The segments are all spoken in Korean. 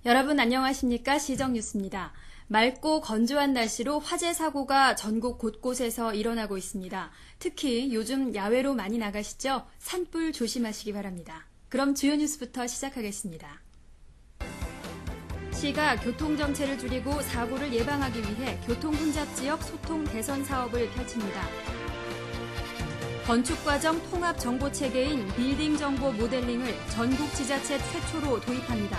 여러분 안녕하십니까? 시정뉴스입니다. 맑고 건조한 날씨로 화재 사고가 전국 곳곳에서 일어나고 있습니다. 특히 요즘 야외로 많이 나가시죠? 산불 조심하시기 바랍니다. 그럼 주요 뉴스부터 시작하겠습니다. 시가 교통정체를 줄이고 사고를 예방하기 위해 교통혼잡지역 소통 개선 사업을 펼칩니다. 건축과정 통합정보체계인 빌딩정보 모델링을 전국 지자체 최초로 도입합니다.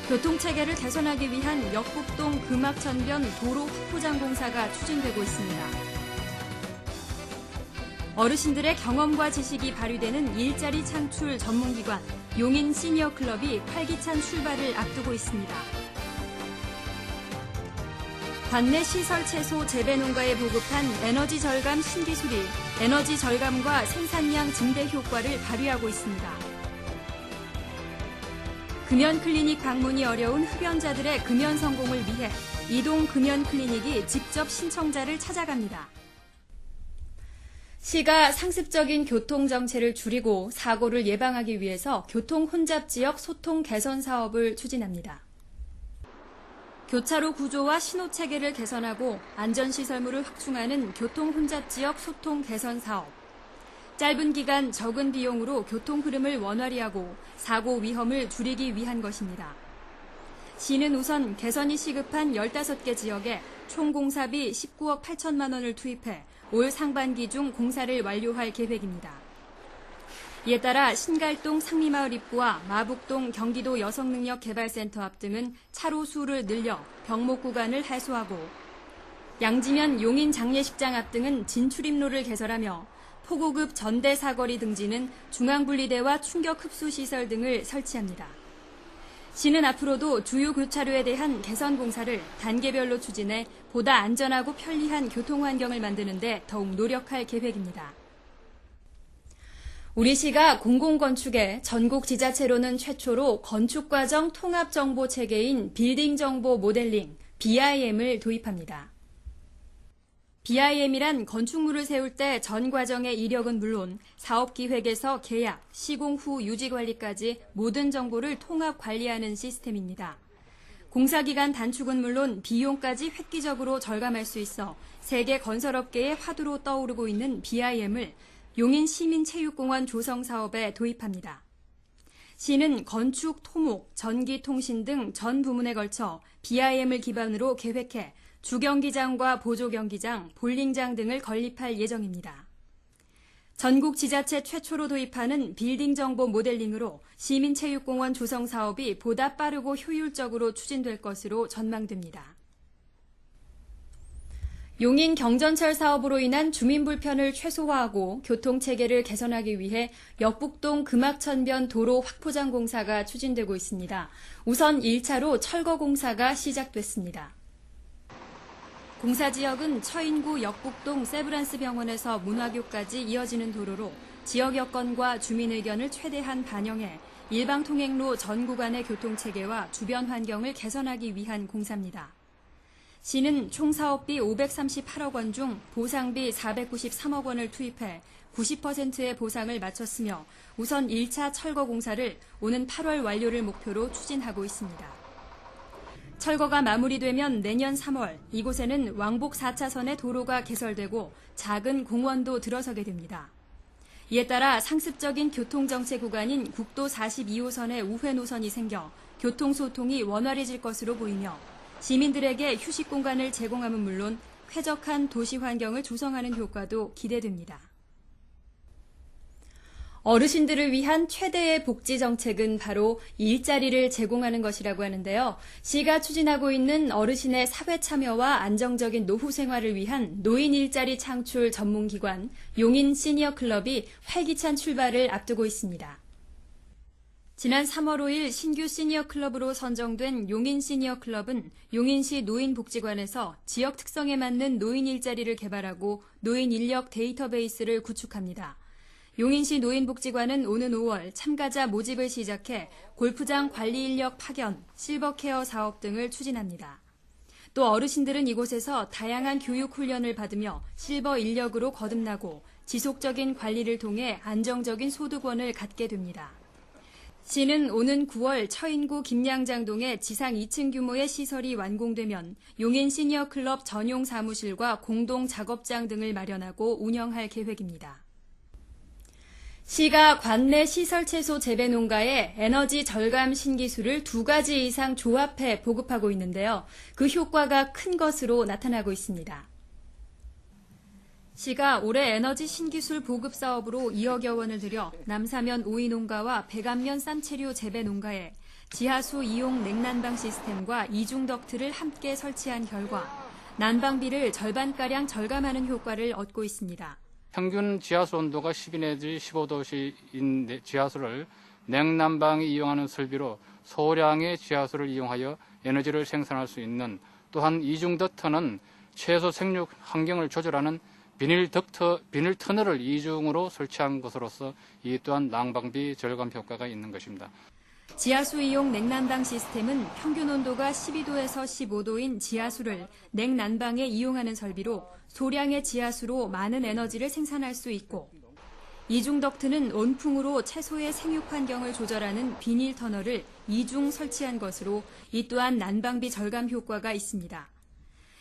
교통체계를 개선하기 위한 역북동 금악천변 도로 확포장 공사가 추진되고 있습니다. 어르신들의 경험과 지식이 발휘되는 일자리 창출 전문기관 용인 시니어클럽이 활기찬 출발을 앞두고 있습니다. 관내 시설 채소 재배 농가에 보급한 에너지 절감 신기술이 에너지 절감과 생산량 증대 효과를 발휘하고 있습니다. 금연 클리닉 방문이 어려운 흡연자들의 금연 성공을 위해 이동 금연 클리닉이 직접 신청자를 찾아갑니다. 시가 상습적인 교통정체를 줄이고 사고를 예방하기 위해서 교통혼잡지역 소통 개선 사업을 추진합니다. 교차로 구조와 신호체계를 개선하고 안전시설물을 확충하는 교통혼잡지역 소통 개선 사업. 짧은 기간 적은 비용으로 교통 흐름을 원활히하고 사고 위험을 줄이기 위한 것입니다. 시는 우선 개선이 시급한 15개 지역에 총 공사비 19억 8천만 원을 투입해 올 상반기 중 공사를 완료할 계획입니다. 이에 따라 신갈동 상리마을 입구와 마북동 경기도 여성능력개발센터 앞 등은 차로 수를 늘려 병목 구간을 해소하고 양지면 용인 장례식장 앞 등은 진출입로를 개설하며 포고급 전대 사거리 등지는 중앙분리대와 충격흡수시설 등을 설치합니다. 시는 앞으로도 주요 교차로에 대한 개선 공사를 단계별로 추진해 보다 안전하고 편리한 교통환경을 만드는 데 더욱 노력할 계획입니다. 우리 시가 공공건축에 전국 지자체로는 최초로 건축과정 통합정보체계인 빌딩정보 모델링 BIM을 도입합니다. BIM이란 건축물을 세울 때 전 과정의 이력은 물론 사업기획에서 계약, 시공 후 유지관리까지 모든 정보를 통합 관리하는 시스템입니다. 공사기간 단축은 물론 비용까지 획기적으로 절감할 수 있어 세계 건설업계의 화두로 떠오르고 있는 BIM을 용인 시민체육공원 조성 사업에 도입합니다. 시는 건축, 토목, 전기, 통신 등 전 부문에 걸쳐 BIM을 기반으로 계획해 주경기장과 보조경기장, 볼링장 등을 건립할 예정입니다. 전국 지자체 최초로 도입하는 빌딩 정보 모델링으로 시민체육공원 조성 사업이 보다 빠르고 효율적으로 추진될 것으로 전망됩니다. 용인 경전철 사업으로 인한 주민 불편을 최소화하고 교통체계를 개선하기 위해 역북동 금악천변 도로 확포장 공사가 추진되고 있습니다. 우선 1차로 철거 공사가 시작됐습니다. 공사 지역은 처인구 역북동 세브란스 병원에서 문화교까지 이어지는 도로로 지역 여건과 주민 의견을 최대한 반영해 일방 통행로 전 구간의 교통체계와 주변 환경을 개선하기 위한 공사입니다. 시는 총 사업비 538억 원 중 보상비 493억 원을 투입해 90%의 보상을 마쳤으며 우선 1차 철거 공사를 오는 8월 완료를 목표로 추진하고 있습니다. 철거가 마무리되면 내년 3월 이곳에는 왕복 4차선의 도로가 개설되고 작은 공원도 들어서게 됩니다. 이에 따라 상습적인 교통정체 구간인 국도 42호선의 우회 노선이 생겨 교통소통이 원활해질 것으로 보이며 시민들에게 휴식 공간을 제공함은 물론 쾌적한 도시 환경을 조성하는 효과도 기대됩니다. 어르신들을 위한 최대의 복지 정책은 바로 일자리를 제공하는 것이라고 하는데요. 시가 추진하고 있는 어르신의 사회 참여와 안정적인 노후 생활을 위한 노인 일자리 창출 전문기관 용인 시니어클럽이 활기찬 출발을 앞두고 있습니다. 지난 3월 5일 신규 시니어클럽으로 선정된 용인 시니어클럽은 용인시 노인복지관에서 지역 특성에 맞는 노인 일자리를 개발하고 노인 인력 데이터베이스를 구축합니다. 용인시 노인복지관은 오는 5월 참가자 모집을 시작해 골프장 관리 인력 파견, 실버케어 사업 등을 추진합니다. 또 어르신들은 이곳에서 다양한 교육 훈련을 받으며 실버 인력으로 거듭나고 지속적인 관리를 통해 안정적인 소득원을 갖게 됩니다. 시는 오는 9월 처인구 김양장동에 지상 2층 규모의 시설이 완공되면 용인 시니어클럽 전용 사무실과 공동 작업장 등을 마련하고 운영할 계획입니다. 시가 관내 시설 채소 재배 농가에 에너지 절감 신기술을 2가지 이상 조합해 보급하고 있는데요. 그 효과가 큰 것으로 나타나고 있습니다. 시가 올해 에너지 신기술 보급 사업으로 2억여 원을 들여 남사면 오이 농가와 백안면 쌈채류 재배 농가에 지하수 이용 냉난방 시스템과 이중 덕트를 함께 설치한 결과 난방비를 절반가량 절감하는 효과를 얻고 있습니다. 평균 지하수 온도가 12 내지 15도씨인 지하수를 냉난방에 이용하는 설비로 소량의 지하수를 이용하여 에너지를 생산할 수 있는, 또한 이중 덕트는 채소 생육 환경을 조절하는 비닐 터널을 이중으로 설치한 것으로서 이 또한 난방비 절감 효과가 있는 것입니다. 지하수 이용 냉난방 시스템은 평균 온도가 12도에서 15도인 지하수를 냉난방에 이용하는 설비로 소량의 지하수로 많은 에너지를 생산할 수 있고, 이중 덕트는 온풍으로 채소의 생육 환경을 조절하는 비닐 터널을 이중 설치한 것으로 이 또한 난방비 절감 효과가 있습니다.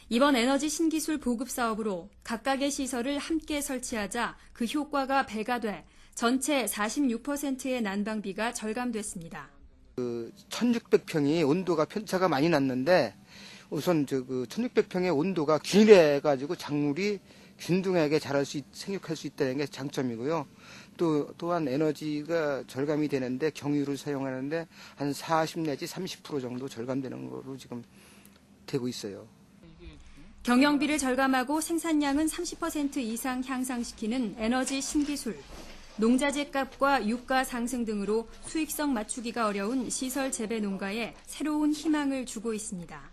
이번 에너지 신기술 보급 사업으로 각각의 시설을 함께 설치하자 그 효과가 배가 돼 전체 46%의 난방비가 절감됐습니다. 1600평이 온도가 편차가 많이 났는데 우선 1600평의 온도가 균일해가지고 작물이 균등하게 생육할 수 있다는 게 장점이고요. 또한 에너지가 절감이 되는데 경유를 사용하는데 한 40 내지 30% 정도 절감되는 거로 지금 되고 있어요. 경영비를 절감하고 생산량은 30% 이상 향상시키는 에너지 신기술, 농자재 값과 유가 상승 등으로 수익성 맞추기가 어려운 시설 재배 농가에 새로운 희망을 주고 있습니다.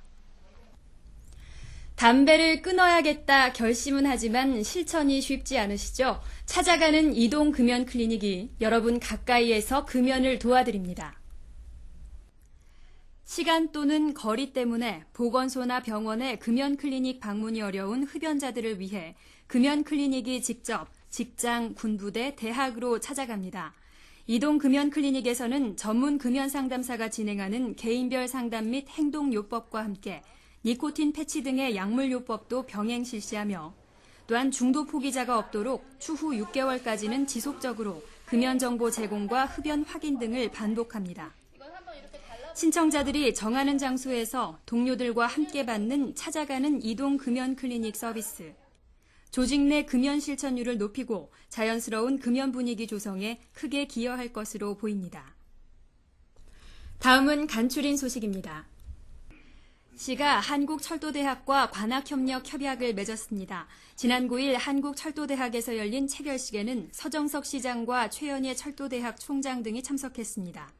담배를 끊어야겠다 결심은 하지만 실천이 쉽지 않으시죠? 찾아가는 이동 금연 클리닉이 여러분 가까이에서 금연을 도와드립니다. 시간 또는 거리 때문에 보건소나 병원에 금연 클리닉 방문이 어려운 흡연자들을 위해 금연 클리닉이 직접 직장, 군부대, 대학으로 찾아갑니다. 이동 금연 클리닉에서는 전문 금연 상담사가 진행하는 개인별 상담 및 행동요법과 함께 니코틴 패치 등의 약물요법도 병행 실시하며, 또한 중도 포기자가 없도록 추후 6개월까지는 지속적으로 금연 정보 제공과 흡연 확인 등을 반복합니다. 신청자들이 정하는 장소에서 동료들과 함께 받는 찾아가는 이동 금연 클리닉 서비스. 조직 내 금연 실천율을 높이고 자연스러운 금연 분위기 조성에 크게 기여할 것으로 보입니다. 다음은 간추린 소식입니다. 시가 한국철도대학과 관악협력 협약을 맺었습니다. 지난 9일 한국철도대학에서 열린 체결식에는 서정석 시장과 최연예 철도대학 총장 등이 참석했습니다.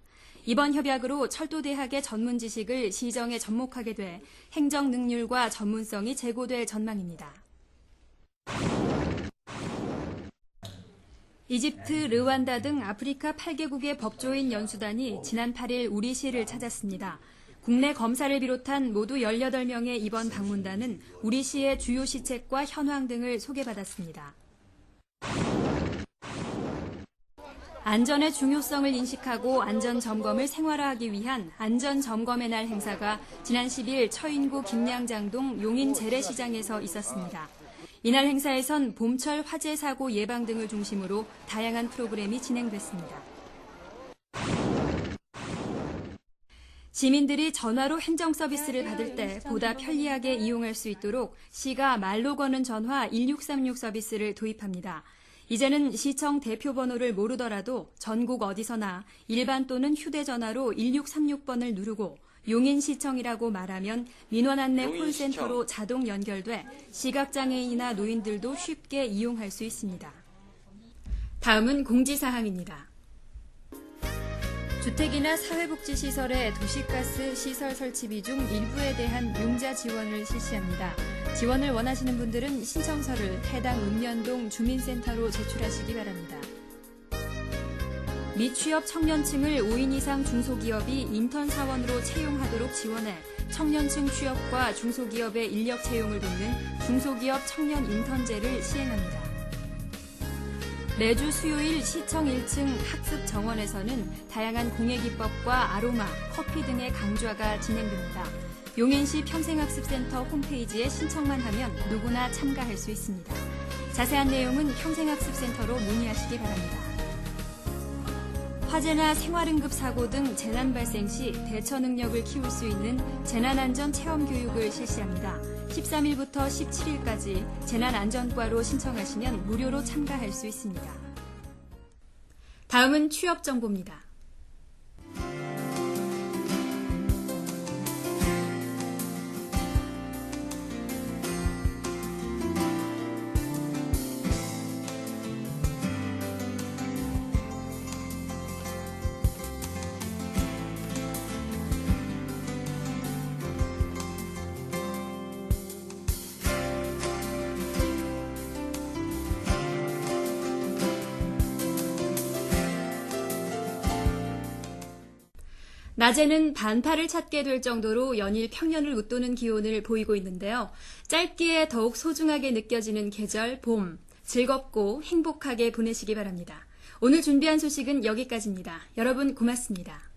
이번 협약으로 철도대학의 전문 지식을 시정에 접목하게 돼 행정 능률과 전문성이 제고될 전망입니다. 이집트, 르완다 등 아프리카 8개국의 법조인 연수단이 지난 8일 우리 시를 찾았습니다. 국내 검사를 비롯한 모두 18명의 이번 방문단은 우리 시의 주요 시책과 현황 등을 소개받았습니다. 안전의 중요성을 인식하고 안전점검을 생활화하기 위한 안전점검의 날 행사가 지난 10일 처인구 김양장동 용인 재래시장에서 있었습니다. 이날 행사에선 봄철 화재 사고 예방 등을 중심으로 다양한 프로그램이 진행됐습니다. 시민들이 전화로 행정 서비스를 받을 때 보다 편리하게 이용할 수 있도록 시가 말로 거는 전화 1636 서비스를 도입합니다. 이제는 시청 대표번호를 모르더라도 전국 어디서나 일반 또는 휴대전화로 1636번을 누르고 용인시청이라고 말하면 민원 안내 콜센터로 자동 연결돼 시각장애인이나 노인들도 쉽게 이용할 수 있습니다. 다음은 공지사항입니다. 주택이나 사회복지시설의 도시가스 시설 설치비 중 일부에 대한 융자 지원을 실시합니다. 지원을 원하시는 분들은 신청서를 해당 읍면동 주민센터로 제출하시기 바랍니다. 미취업 청년층을 5인 이상 중소기업이 인턴 사원으로 채용하도록 지원해 청년층 취업과 중소기업의 인력 채용을 돕는 중소기업 청년 인턴제를 시행합니다. 매주 수요일 시청 1층 학습 정원에서는 다양한 공예 기법과 아로마, 커피 등의 강좌가 진행됩니다. 용인시 평생학습센터 홈페이지에 신청만 하면 누구나 참가할 수 있습니다. 자세한 내용은 평생학습센터로 문의하시기 바랍니다. 화재나 생활응급 사고 등 재난 발생 시 대처 능력을 키울 수 있는 재난안전 체험 교육을 실시합니다. 13일부터 17일까지 재난안전과로 신청하시면 무료로 참가할 수 있습니다. 다음은 취업 정보입니다. 낮에는 반팔을 찾게 될 정도로 연일 평년을 웃도는 기온을 보이고 있는데요. 짧기에 더욱 소중하게 느껴지는 계절 봄, 즐겁고 행복하게 보내시기 바랍니다. 오늘 준비한 소식은 여기까지입니다. 여러분 고맙습니다.